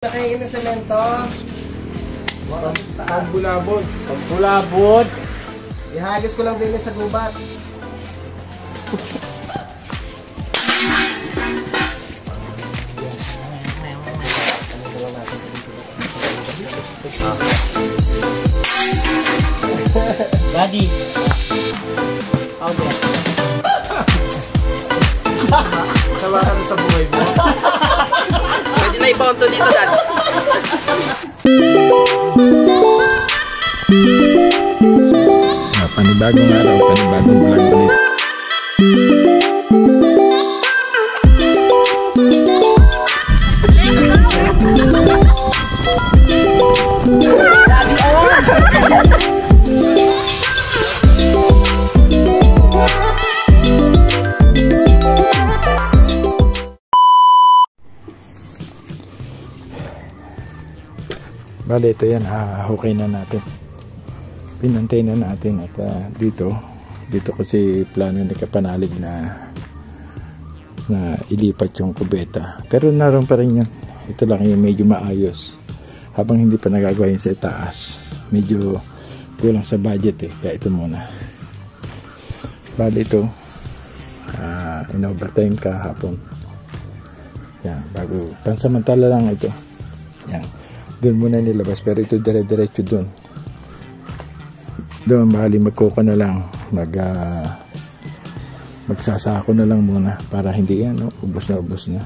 Nakaingin ng semento. Pambulabot. Pambulabot. Ihagis ko lang din sa gubat. Daddy. How do Sawa ka na sa buhay mo. Pwede na ipaunto dito, Dad. Panibagong araw, panibagong vlog ulit. Bale, ito yan, okay na natin. Pinantay na natin at dito kasi plano ni Kapanalig na ilipat yung kubeta. Pero naroon pa rin yun. Ito lang yung medyo maayos. Habang hindi pa nagagawa yun sa taas. Medyo kulang sa budget eh. Kaya ito muna. Bale ito, in-overtime kahapon. Yan, bago. Pansamantala lang ito. Yan. Doon muna nilabas, pero ito dire-diretso doon. Doon, bali magkuko na lang. Magsasako na lang muna para hindi yan, no? Ubos na.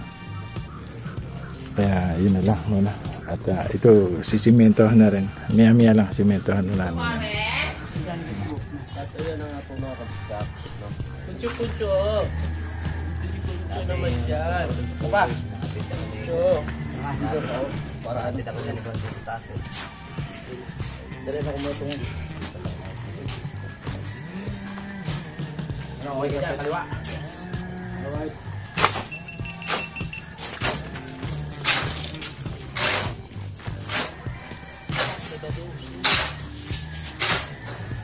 Kaya yun na lang muna. At ito, sisimentohan na rin. Maya lang, simentohan na namin. Ito yan ang nga po mga kabistak. Puncho. Puncho naman dyan. Apa? Puncho. Para atin ako dyan ibang taas eh. Dali na kumutong. Ano, okay ka sa kaliwa? Alright.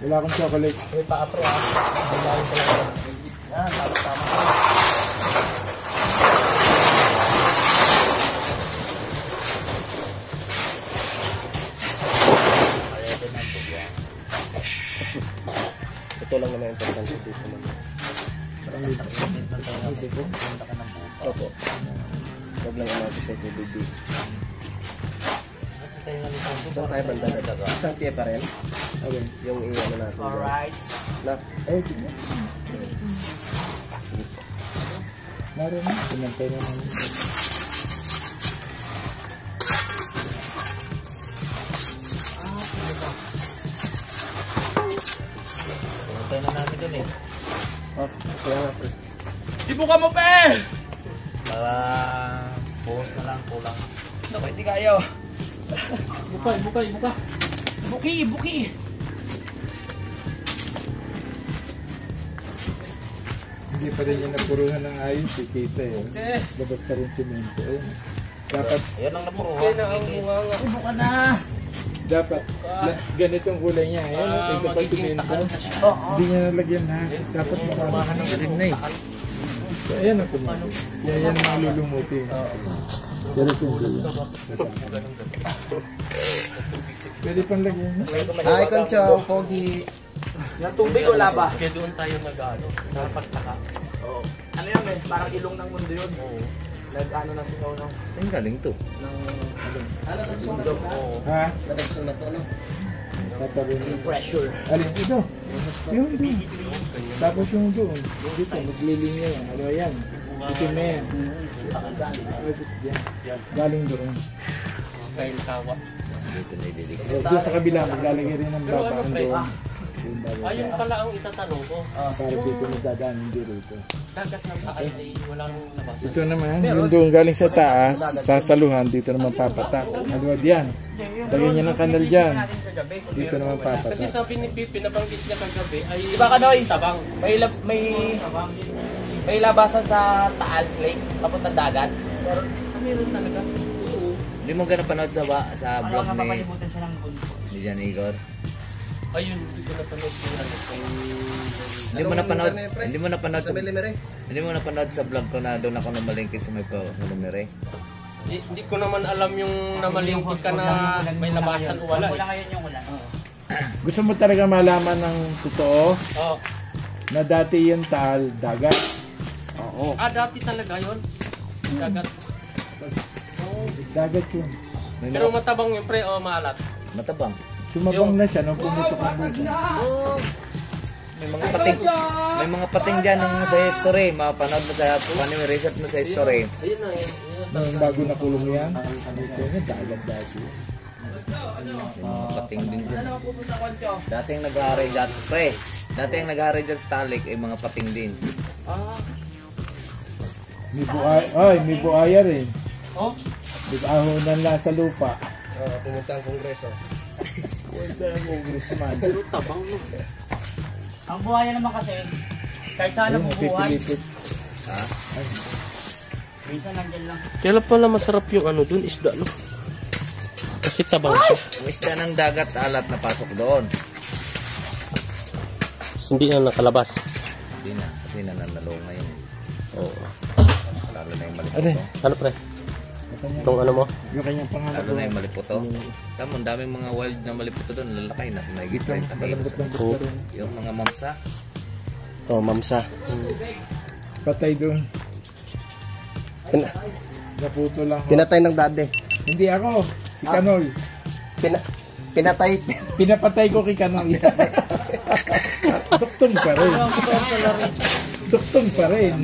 Wala akong chocolate. May pa-apro ah. May pa lang. Yan, tama. Ito lang naman yung importante dito naman. Opo. Huwag lang natin sa tubig dito. Saan tayo banda na daga? Isang piye pa rin? Okay. Yung iwan na natin. Alright. Tignan. Naroon na. Pinantay na namin. Pinantay na namin dun eh. Kaya nga po. Ibuka mo pa eh! Para buhos na lang, kulang. Naku, hindi kayo. Buka. Buki! Hindi pa rin yung napuruhan ng ayos si Tita eh. Labas pa rin simento. Dapat, Yan ang napuruhan. Ibuka na! dapat ganitong kulay niya. Ayan, ito pa simento. Hindi niya nalagyan na. Dapat makamahan ng rim na eh. So, ayan ang kumano. Yan ang malulumuti. Ganito yung kulay. Pwede pang lagyan niya. Hi, Conchong, Pogi. Ng tubig o laba? Kaya doon tayo nag-ano, napagtaka. Oo. Ano yan eh, parang ilong ng mundo yun. Oo. Nag-ano na singaw ng... Ay, galing to. Ng... Nadagsong na to. Ha? Nadagsong na to, ano? Tatabi niya. Pressure. Alin ito? Yung doon. Tapos yung doon. Dito, maglilinya yan. Ano yan? Itim na yan. Galing doon. Style tawa. Doon sa kabila, maglalagay rin ng babaan doon. Ayun pala ang itatanong ko. Para dito nadadaan hindi rito. Dagat ng taal ay walang labas. Ito naman, yung doon galing sa taas, sasaluhan, dito naman papatak. Aluwad yan. Lagyan niya ng kanal dyan. Dito naman papatak. Kasi sabi ni Pipi, nabanggit niya kagabi ay... Diba ka Noy? Tabang. May labasan sa Taals Lake, papuntang dagat. Pero meron talaga. Hindi mo ganun panood sa vlog ni Jan Igor? Ayun, hindi ko napanood yung ano. Hindi mo napanood Sa Belimere? Hindi mo napanood sa vlog ko na doon ako namalingki sa may Lumire. Hindi ko naman alam yung namalingki ka na may labasan o wala. Wala ngayon yung ulan. Gusto mo talaga malaman ng totoo Oo. na dati yung tal, dagat. Oo. Dati talaga yun. Dagat. Dagat yun. Pero matabang yung pre o maalat. Matabang. Sumabang na siya nung pumutok ang buta. Oh. May mga pating dyan ng sa history. Mapanood mo sa research mo sa history. Ayun na yun. Nung bago nakulong yan, ito nga dagat dati. May mga pating din dyan. Dati yung nag-aaral dyan, pre. Dati yung nag-aaral dyan sa Talik ay mga pating din. May buaya rin. Oh? Ahonan lang sa lupa. Pumunta ang kongreso. Pumunta ang congressman. Pero tabang no. Ang buhaya naman kasi, kahit saan Ayun, nabubuhay, napipilipit. Ha? minsan nandiyan lang. Kaya pala masarap yung ano dun, isda no. Kasi tabang siya. Yung isda ng dagat alat na pasok doon. Hindi na nakalabas. Hindi na. Kasi nananalo ngayon. Oo. Lalo na yung malipot. Ano? Ano pre? Itong ano mo? Yung kanyang pangalan. Lalo na yung maliputo. Tama, ang daming mga wild na maliputo doon. Lalakay na. Sinagit Ito, tayo sa malambot lang Oo. rin. yung mga mamsa. Oh, mamsa. Patay doon. Pina- Naputo lang. pinatay ng dade. Hindi ako. Si Kanoy. Pinatay. Pinapatay ko kay Kanoy. Duktong pa rin. Duktong pa rin.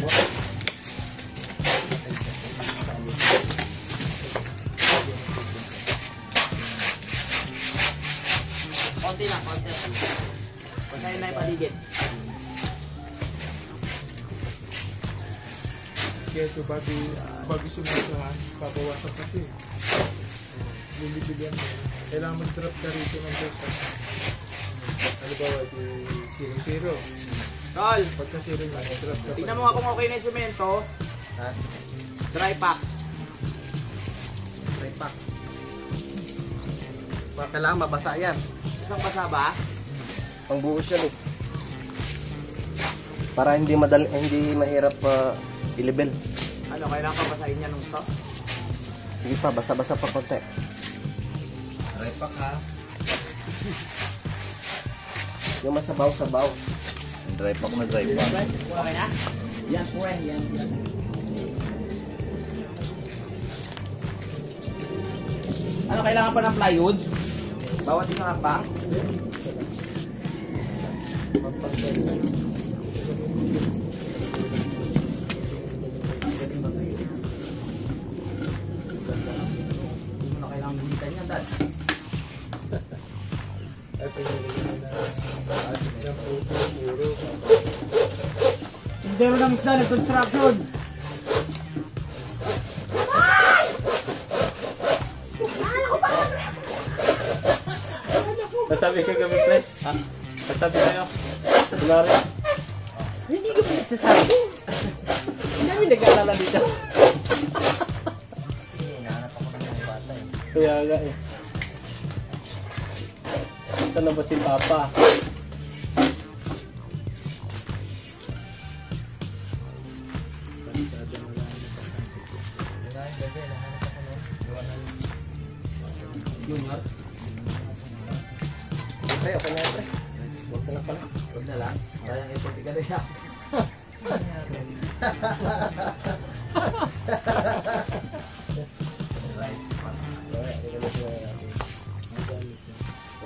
Konti lang, konti lang. Pagkain na yung paligid. Kaya ito bago sumasahan, papawasan kasi. Lilibilian mo. Kailangan mag-drop ka rito ng pesa. Ano ba, 0-0. Tol, Pagka 0 lang, drop ka tingnan mo nga kung okay na yung semento. Ha? Dry pack. May pack. Kailangan mabasa yan. Isang basa ba? Pangbuhos yan eh. Para hindi mahirap i-level. Ano, kailangan pa basahin niya nung stock? Sige pa, basa-basa pa konti. Repak ha. Yung masabaw-sabaw. Dry pack na dry pack. Okay na? Yan, friend. Yan. Ano, kailangan pa ng plywood? Bawat isang apa? Hindi mo na kailangan bulitan yan, Dad. Tindero ng isda ng construction. Nasabi ka kami pre? Ha? Nasabi kayo? Wala rin. Hindi ko pinagsasabi. Hindi namin nag-aalala dito. Kaya nga eh. Ito na ba si Papa? Junior. Pre, okay na yan, pre. Huwag ka na pala. Huwag na lang. Parang ito si Kadaya.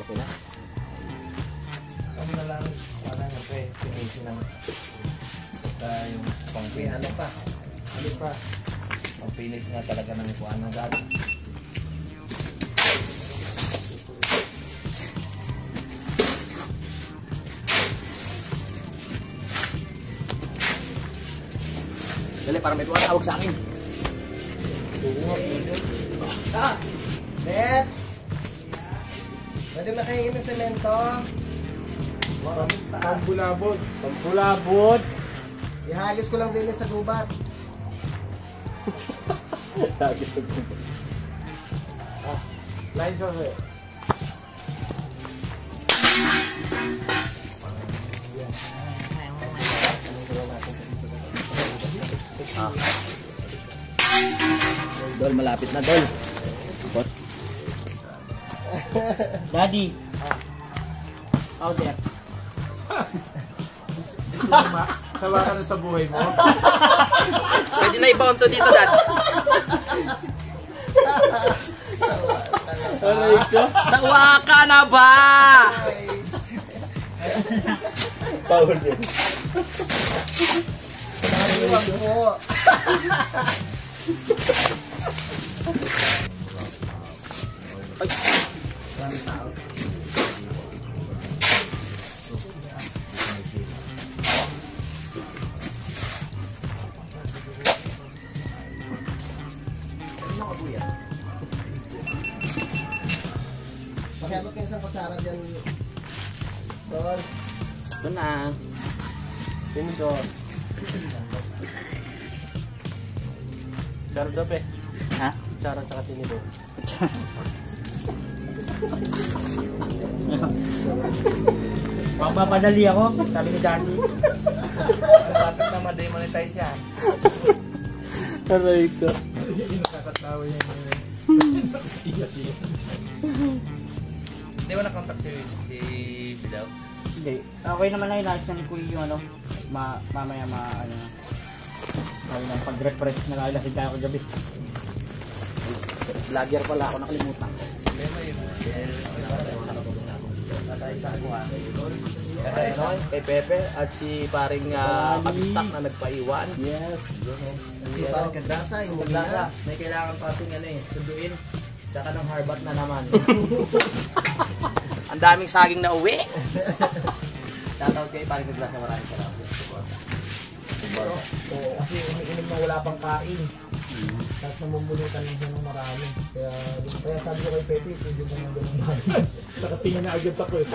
Okay na. Kami na lang. Wala nga pre. Pinisi ng yung Okay, ano pa? Ano pa? Ang finish nga talaga ng kuha ng dati. Dali, para may tumatawag sa akin. Ah! Next! Pwede na kayo ng semento. Pambulabot. Pampulabot! Ihagis ko lang din sa gubat. Sabi ko. Lines of it. Dol, malapit na, Dol. Daddy. Out there. Sawa ka na sa buhay mo. Pwede na ibaon to dito, Dad. Aray ko. Sawa ka na ba? Power din. Iwan po. Pakihapot kayo isang kutsara dyan. Tol. Ito na. Tinidor. Charo dope. Ha? Charo tsaka tinidor. Mapapadali ako, sabi ni Daddy. Malapit na ma-demonetize yan. Aray ko. Nakakatawa yan. Hindi mo na-contact si Bilaw? Hindi. Okay naman na inayos na ni Kuya yung ano. Mamaya ano. Sabi na pag-refresh na nakalasig tayo kagabi. Vlogger pala ako, nakalimutan. Kay Pepe at si paring Abstak na nagpaiwan. Yes. Hindi parang kadasa. Yung Maglasa, may kailangan pa ating sunduin. Tsaka ng harbat na naman. Ang daming saging na uwi. Shoutout kay paring Maglasa, maraming salamat. Kasi umiinom na wala pang kain. Tapos namumulutan lang siya ng marami. Kaya sabi ko kay Pepe, hindi mo nang ganun marami. Nakatingin na agad ako eh.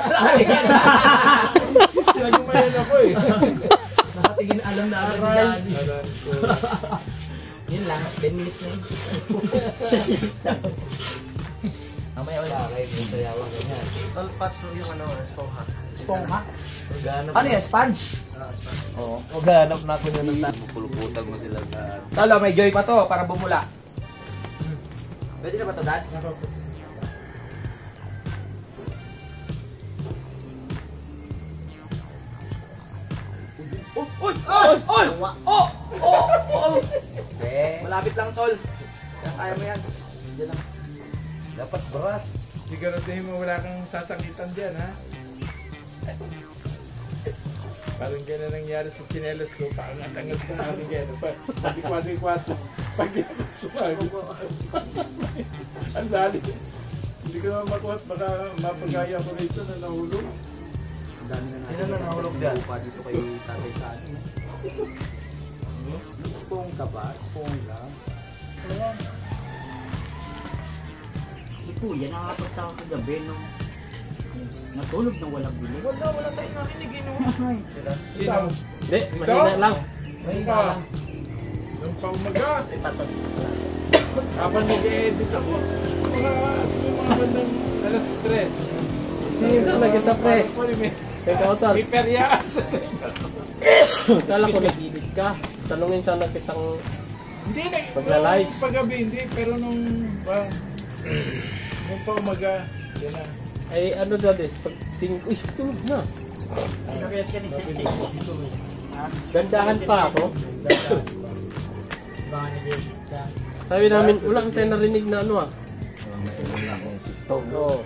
Nagumayan ako eh. Nakatingin alam na agad ni Daddy. Alam ko. Yun lang, 10 minutes na yun. Mamaya wala kayo yung sayawang ganyan. Tol, patch yung ano, esponja. Esponja? Organo. Ano yan? Sponge? Oo. Organop na ako nyo ng tayo. Pupuluputan mo sila sa... Talo, may joy pa to para bumula. Pwede na ba to, Dad? Malapit lang, Tol. Kaya mo yan. Diyan lang. Dapat brass. Siguraduhin mo wala kang sasakitan dyan, ha? Parang gano'n nangyari sa chinelas ko. Paangat-angat ko namin gano'n. Pag-ikwat-ikwat. Pag-ikwat-ikwat. Ang dali. Hindi ko naman makuhat. Baka mapagaya ko rito na nahulog. Sino na nahulog dyan? Dito kay tatay sa atin. Spong ka ba? Spong lang. Si Kuya nakakapagtawa sa gabi nung natulog nang walang bilis. Wala tayo narinig yun. Sino? Hindi, mahina lang. Nung pa. Nung pa umaga. Habang nag-edit ako. Mga bandang alas 3. Sino nakita, pre? Ikaw, Tol. May peryaan sa Kala ko nag-ibig ka. Tanungin sana kitang Hindi na. Pagla-live. Nung paggabi hindi. Pero nung pa umaga. Yan na. ay ano dati, pag tingin ko, tulog na. Nakayat ka ni Titi. Gandahan pa ako. Baka nag-edit ka. Sabi namin, wala kang tayo narinig na ano ah. Oo.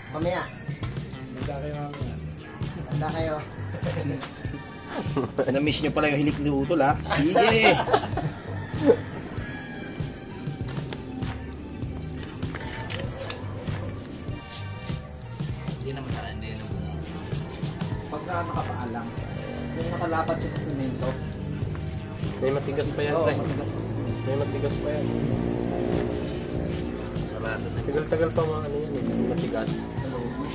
Mamaya. Nagda kayo namin. Handa kayo. Na-miss nyo pala yung hilik ni Utol ha. Sige! Hindi naman sa hindi naman. Pagka nakapaalang, kung nakalapat siya sa semento, May matigas pa yan, pre. May matigas pa yan. Sarado na. Tagal-tagal pa mga ano yan eh. May matigas.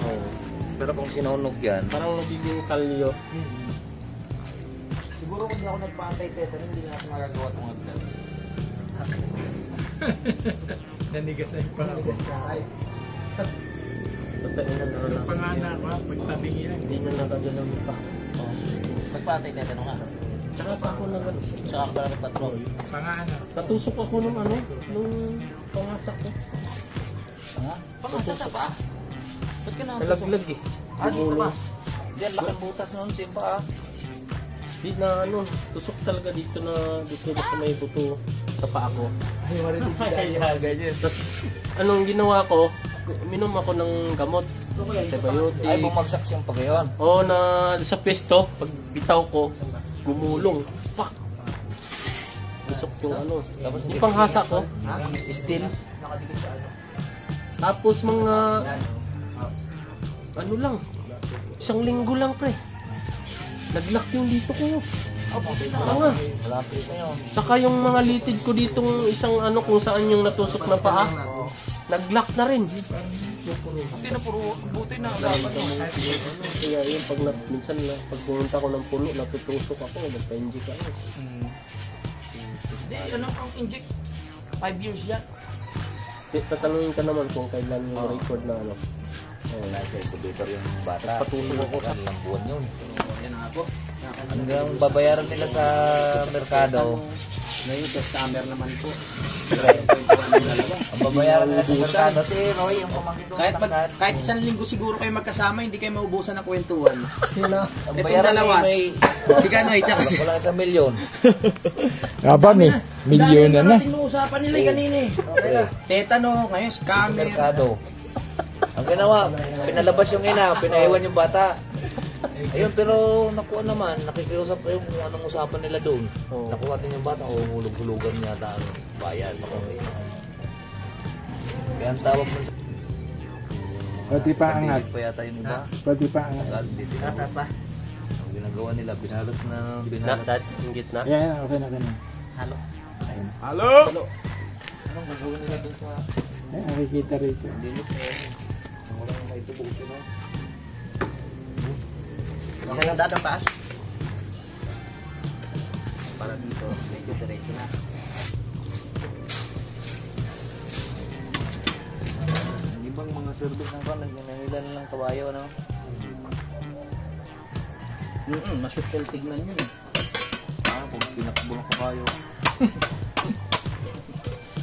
Oo. Pero kung sinunog yan, Parang nagiging kalyo. siguro kung di ako nagpantay tesa, hindi na ako magagawa itong agad. Nanigas na yung pangalan. Ay. Patay na naranasan. Pangana ko, pagtabi niya. Hindi na nakagalaw pa. Magpatay na tanong nga. Tsaka pa ako nang ano. Saka ka na patrol. Pangana. Natusok ako nung ano, nung pangasak ko. Pangasa pa. Ba't ka na Nalaglag eh. Ano ba? Diyan, laking butas nun, simpa ah. Di na ano, tusok talaga dito sa may buto sa paa ko. Ay, wala din siya. ganyan. Tapos, anong ginawa ko, minom ako ng gamot. Antibiotic. Ay, bumagsak siyang pagayon. Oo, na sa pesto, pag bitaw ko, gumulong. Pak! Tusok yung ano. Tapos Yung panghasa ko, still. Tapos mga, ano lang, 1 linggo lang pre. Naglock yung dito ko. Tanga. Malapit na yun. Saka yung mga litid ko ditong isang ano kung saan yung natusok na paa, naglock na rin. Hindi na puro buti na. Kaya yun, minsan na, pag pumunta ko ng pulo, natutusok ako, nagpa-inject ako. Hindi, ano ang inject? 5 years yan. Tatanungin ka naman kung kailan yung record na ano. Nasa incubator yung bata. Patuloy ako sa ilang buwan yun. Yan ako. Hanggang babayaran nila sa merkado. Ngayon, sa scammer naman po. Ang babayaran nila sa merkado, si Roy, yung pamangkin ko. Kahit 1 linggo siguro kayo magkasama, hindi kayo maubusan ng kwentuhan. Ang Itong bayaran dalawa, may si Ganoy, tsaka si... wala sa milyon. Abang eh. Milyon na na. Tinuusapan nila kanina eh. Tetano, ngayon Sa scammer. merkado. Ang ginawa, pinalabas yung ina, pinaiwan yung bata. Ayun, pero nakuha naman, nakikiusap yung kung anong usapan nila doon. Nakuha din yung bata, o hulog-hulugan yata ang bayan. Kaya ang tawag mo sa... Pati pa angat. pa yata yung iba. Pati pa angat. Tagal, hindi tinawag. pa. Ang ginagawa nila, binalot na Na, binalot. dad, yung gitna. Yan, okay na, okay na. Halo! Anong gagawin nila doon sa... Ay, nakikita rito. Hindi mo sa... Ang walang may tubog sila. Okay lang dadang taas. Para dito, medyo diretso na. Hindi bang mga service ng kan, nila ng kabayo, ano? Masyusyal tignan yun eh. Kung pinakbo ng kabayo.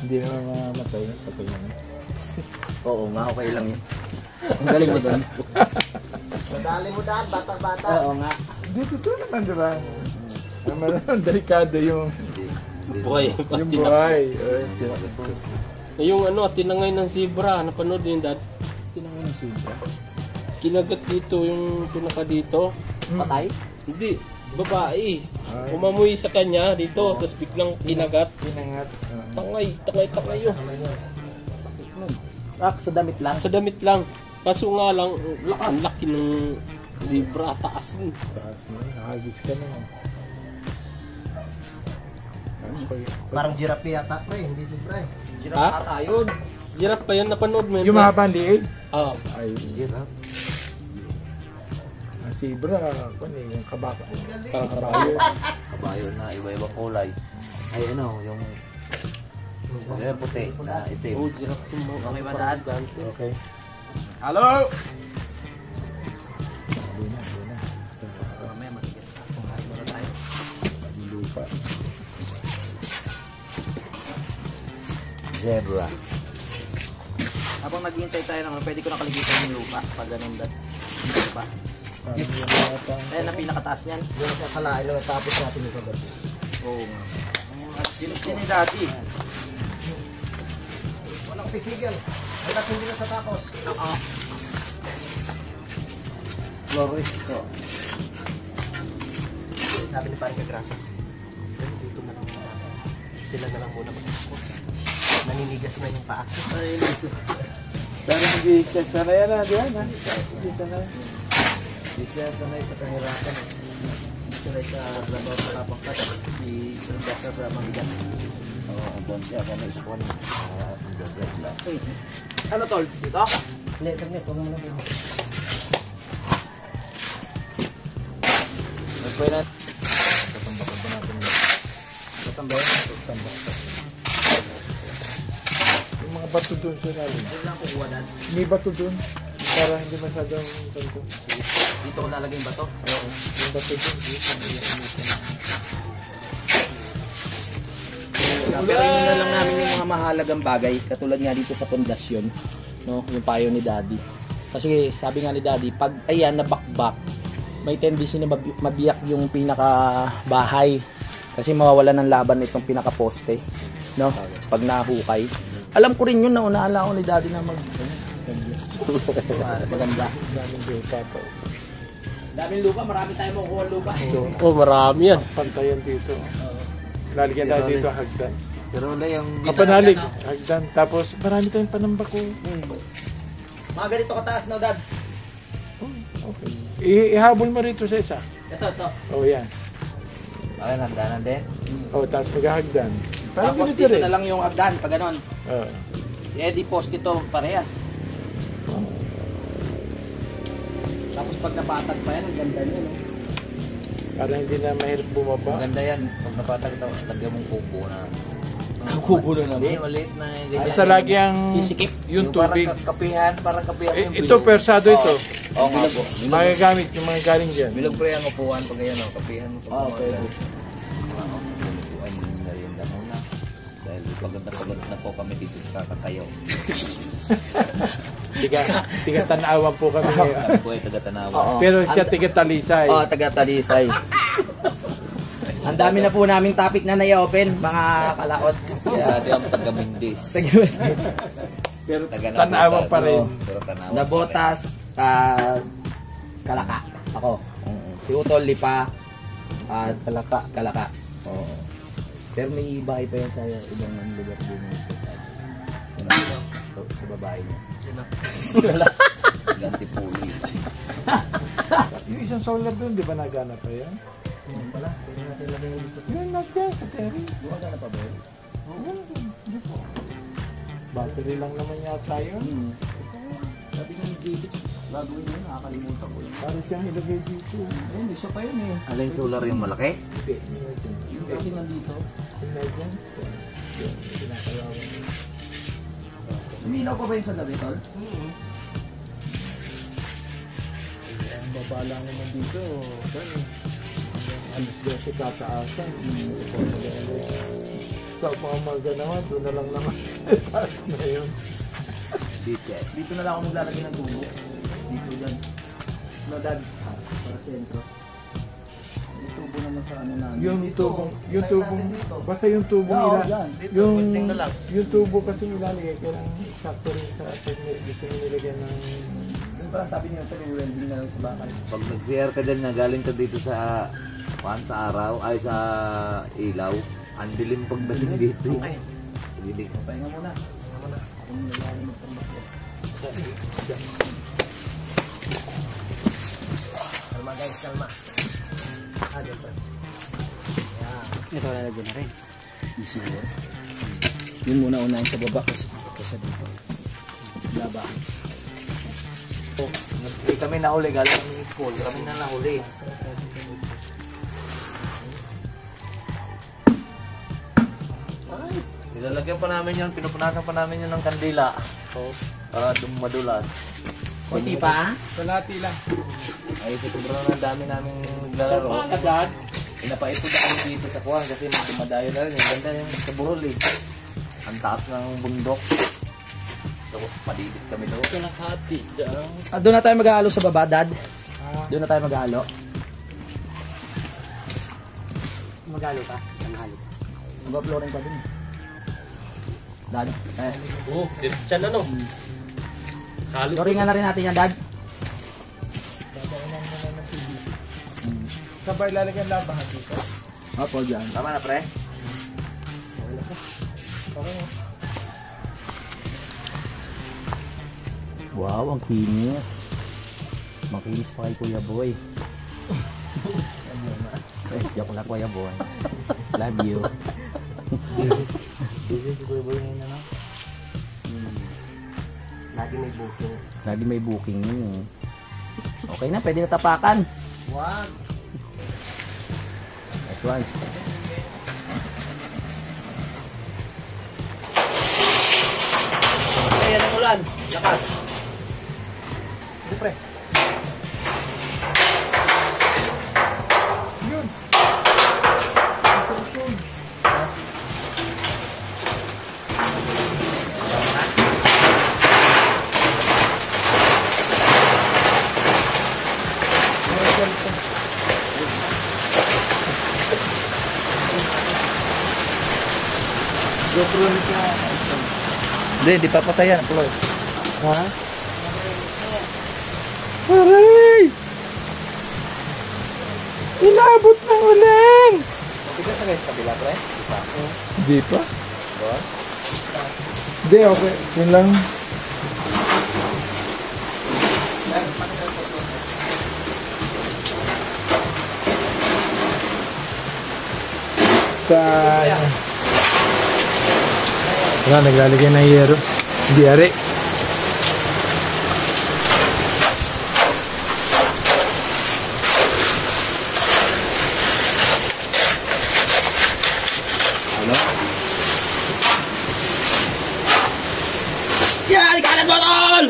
Hindi naman mamatay. Patay na. Oo nga, okay lang yun. Ang galing mo doon. Madali mo daan, bata-bata. Oo nga. Hindi, totoo naman, di ba? Ang delikado yung Buhay. yung buhay. Yung ano, tinangay ng zebra, napanood yun dad. Tinangay ng suba. Kinagat dito yung pinaka dito. Patay? Hindi, babae. Umamoy sa kanya dito, tapos biglang kinagat. Pinangat. Tangay yun. Sa damit lang. Sa damit lang. Kaso nga lang, ang laki ng zebra, taas yun. Nakagis ka na. Parang giraffe yata, pre. Hindi si pre. Ha? Ayun. Giraffe pa yan, napanood mo yun. Yung mahaba ang liig? Ah, Ay, Giraffe. ang zebra, kung yung kabaka. parang kabayo. Kabayo na iba-ibang kulay. Ay ano, yung puti na itim. Oh, giraffe yung mga Okay ba dad? Okay. Hello! Hindi na. Mamaya matigas na. Kumain muna tayo. Hindi lupa. Zebra. Habang naghihintay tayo naman, pwede ko nakaligitan yung lupa. Pag ganun dad. Lupa. Ayan ang pinakataas niyan. Yung kakalain lang tapos natin yung kagabi. Oo nga. Sinipin ni Daddy. Walang pipigil. Ay natin din sa tapos. Oo. Flores ko. Sabi ni Parang Kagrasa. Dito na lang muna. Sila na lang muna mag-ispo. Naninigas na yung paa. Pero hindi siya sanay na, di ba? Hindi sanay. Hindi siya sanay sa kahirapan. Hindi sanay sa labaw sa kapangkat. Hindi sanay sa mabigat. Oo, ang bon siya kung may isa ko niya. Ano tol? Dito? Hindi, internet. Huwag naman lang. Nagpwede na. Tatambakad ba natin yun? Tatambay. Yung mga bato doon siya namin. Hindi lang kukuha dad. May bato doon. Para hindi masyadong ganito. Dito ko lalagay yung bato. Yung bato dun, dito. Pero yun na lang namin yung mga mahalagang bagay. Katulad nga dito sa pundasyon. No? Yung payo ni Daddy. Kasi sabi nga ni Daddy, pag ayan nabakbak, may tendency na mabiyak yung pinaka-bahay. Kasi mawawala ng laban itong pinaka-poste. No? Pag nahukay. Alam ko rin yun, naunala ko ni Daddy na maganda. Daming lupa po. Daming lupa, marami tayong makukuha lupa. Oh, marami yan. Pantayan dito. Lalagyan tayo dito hagdan. Pero wala yung... Kapanalig, hagdan. Tapos marami tayong panambako. Mga ganito kataas na, Dad. Okay. Ihabol mo rito sa isa. Ito. Oh, yan. Okay, hagdanan din. Oh, tapos maghahagdan. Parang Tapos ganito dito rin. na lang yung agdan, pag ganon. Oh. Eh, post dito, parehas. Tapos pag napatag pa yan, ang ganda niya, no? Para hindi na mahirap bumaba. Maganda yan. Pag napatag ito, lagyan mong kubo na. Kubo na naman. Hindi, maliit na. Basta lagi ang Sisikip. yung tubig. Parang kapihan yung Ito, persado ito. Oo nga po. Magagamit yung mga galing dyan. Bilog pre ang upuan pag ganyan, kapihan mo. Okay. Upuan yung merienda muna. Dahil pagod na po kami dito sa kakatayo. Tiga tanawan po kami ngayon. Kami po ay taga-tanawa. Pero siya tiga talisay. Oo, taga-talisay. Ang dami na po naming topic na nai-open, mga kalaot. Kaya ang taga-Mindis. Pero tanawan pa rin. Pero tanawa. Nabotas, Kalaka. Ako. Si Utol, Lipa, at Kalaka. Oo. Pero may bahay pa yan sa ibang lugar din. Sa babae niya. Gantipuli. Yung isang solar doon, di ba nagana pa yan? Wala, pwede natin lagay yung dito. Yun, nagdyan sa Terry. Gumagana pa ba yun? Hindi po. Battery lang naman yata yun. Sabi nga ni David, gagawin mo yun, nakakalimutan ko yun. Parang siyang ilagay dito. Ayun, isa pa yun eh. Alin solar yung malaki? Hindi, yun. Yung pati nandito. Yung nagdyan. Yun, pinakalawan. Uminaw pa ba yun sa gabi, Tol? Ang baba lang naman dito. Alas 12 kataasan. Sa mga maganawa, doon na lang naman. Taas na yun. Dito na lang ako maglalagay ng tubo. Dito dyan. No, Dad. Para sentro. Yung tubo naman sa ano namin. Yung tubong, basta yung tubong yung tubo kasi nilalagay, kailangan sakto rin sa gusto nyo nilagyan ng... Yung parang sabi niyo, ito yung welding na lang sa bakal. Pag nag-CR ka dyan na galing ka dito sa araw, ay sa ilaw, ang dilim pagdating dito. Hindi. Pahinga muna. Ako nung naglalagay magpambaklo. Kalma guys, kalma. Dito. Ito lalagyan na rin. Easy work. Yun muna unahin sa baba kasi dito. Laba. Hindi kami nahuli, galing kami school, kami na nahuli. Nilalagyan pa namin yun, pinupunasan pa namin yun ng kandila. Para madulas. Kunti pa? Kalati lang. Ay, sobrang ang dami namin naglalaro. Pinapaipod na kami dito sa kuwan kasi dumadayo na rin. Ang ganda yung sa Burol eh. Ang taas ng bundok. Tapos padidit kami doon. Kalahati daw. Doon na tayo mag-aalo sa baba, Dad. Doon na tayo mag-aalo. Mag-aalo ka? Saan halo? Mag-flooring ka dun. Dad? Oh, diretsa na no. Halo. Flooringan na rin natin yan, Dad. Sabay lalagyan labahan dito. Opo, dyan. Tama na pre? Wow, ang kinis. Makinis pa kay Kuya Boy. Joke lang, Kuya Boy. Love you. Busy si Kuya Boy ngayon na. Lagi may booking yun. Okay na, pwede na tapakan. Wag. That's right. Ayan ang ulan. Lakas. Hindi, di papatayan. Tuloy. Ha? Aray! Inabot ng ulan! Tigas na kayo sa kabila, pre? Di pa. Hindi pa? Doon? Hindi, okay. Yun lang. Wala, naglalagay ng yero. Hindi, ari. Yan! Kalat mo, tol!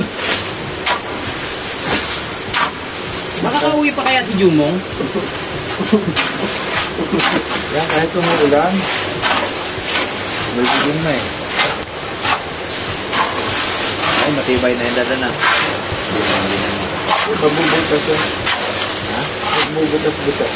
Makakauwi pa kaya si Jumong? Yan, kahit umuulan. May bigyan na eh. Ay, matibay na yung dada na. Hindi na. Mabubutas yun. Ha? Mabubutas-butas.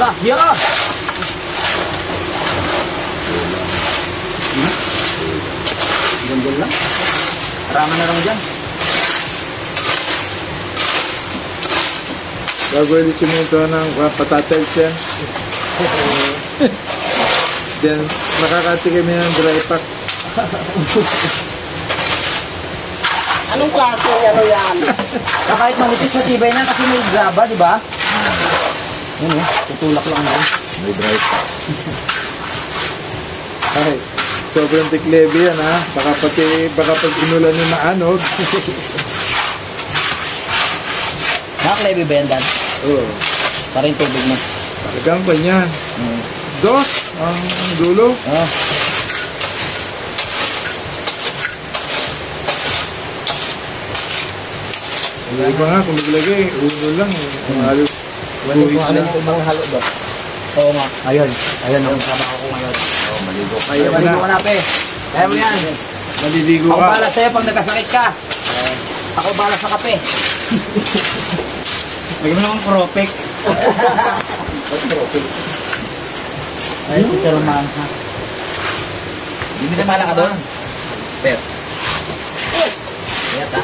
Tasya! Gandun lang. Raman na lang dyan. Gagawin din sininto ng patatiles yan. Then, makakasi kami ng dry pack. Anong klase ano yan? Kahit manipis na tibay na kasi may graba, di ba? Yun eh, tutulak lang yan. May drive. Ay, sobrang tiklebe yan ha. Baka pag inulan yung maanog. Nakaklebe ba yan, Dan? Oo. Para yung tubig mo. Talagang pa niyan. Dos, ang dulo. Oh. Yung iba nga, kung maglagay, uno lang. Ang halos. Wali ko ano yung mga halo doon. Oo nga. Ayun. Ayun ang trabaho ko ngayon. Oo, maligo. Ayaw mo Maligo ka na. na, pe. Kaya mo yan. Maliligo Ako ka. bala sa'yo pag nagkasakit ka. Ako bala sa kape. Lagyan mo naman propek. Ay, si Roman ha. Hindi na mala ka doon. Pero. Ayan ta.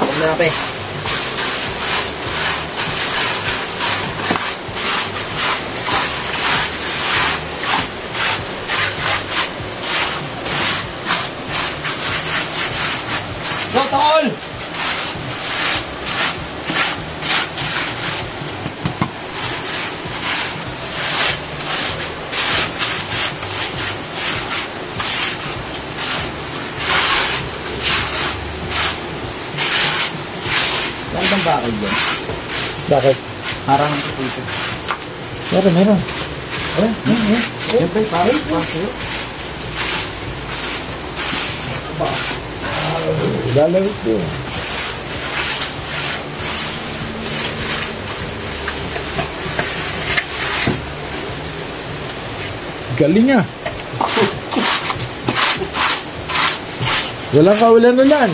Ako na pe. Go, tol! Saan bang bakal dyan? Bakit? Parang ang puso. Meron. Siyempre, parang puso. Lalawit yun. Galing ah. Walang kaulan-ulan.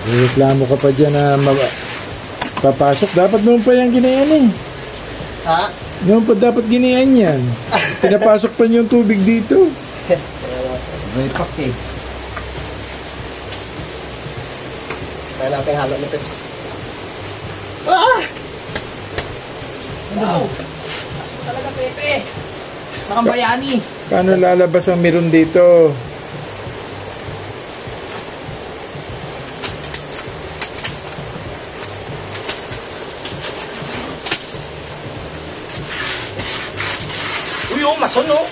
Reklamo ka pa dyan na papasok. Dapat noon pa yung ginayan eh. Ha? Noon pa dapat ginayan yan. Pinapasok pa niyo yung tubig dito. May pak eh. Kaya natin halo ni Peps. Ah! Wow! Aso talaga, Pepe. Sa Kambayani. Paano lalabas ang meron dito? Uy, oh, mason, oh.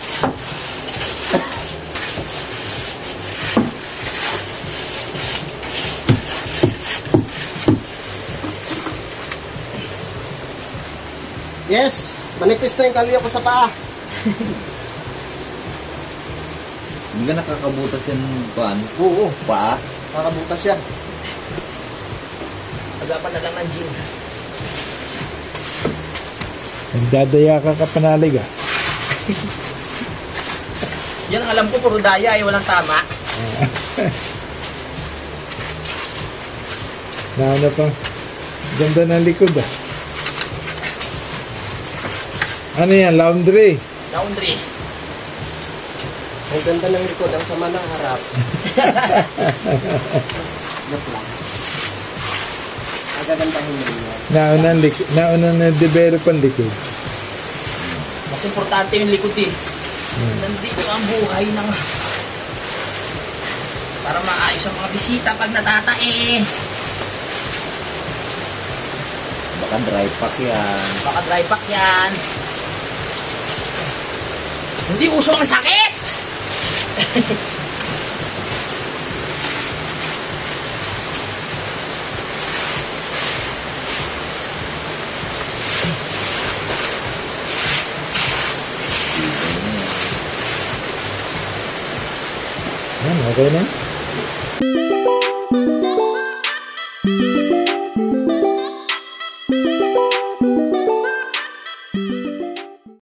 Yes, manipis na yung kalyo ko sa paa. Hindi ka nakakabutas yan paan? Oo, Paa? nakabutas siya. Agapan na lang ng gym. Nagdadaya ka kapanalig ah. Yan ang alam ko, puro daya ay walang tama. Nauna pang ganda ng likod ah. Ano yan? Laundry. Laundry. Ang ganda ng likod, ang sama ng harap. Joke lang. Ang gagandahin mo yan. Nauna na-develop ang likod. Mas importante yung likod eh. Nandito ang buhay ng... Para maayos ang mga bisita pag natatae. Baka dry pack yan. Baka dry pack yan. Hindi uso ang sakit! Yan, okay na.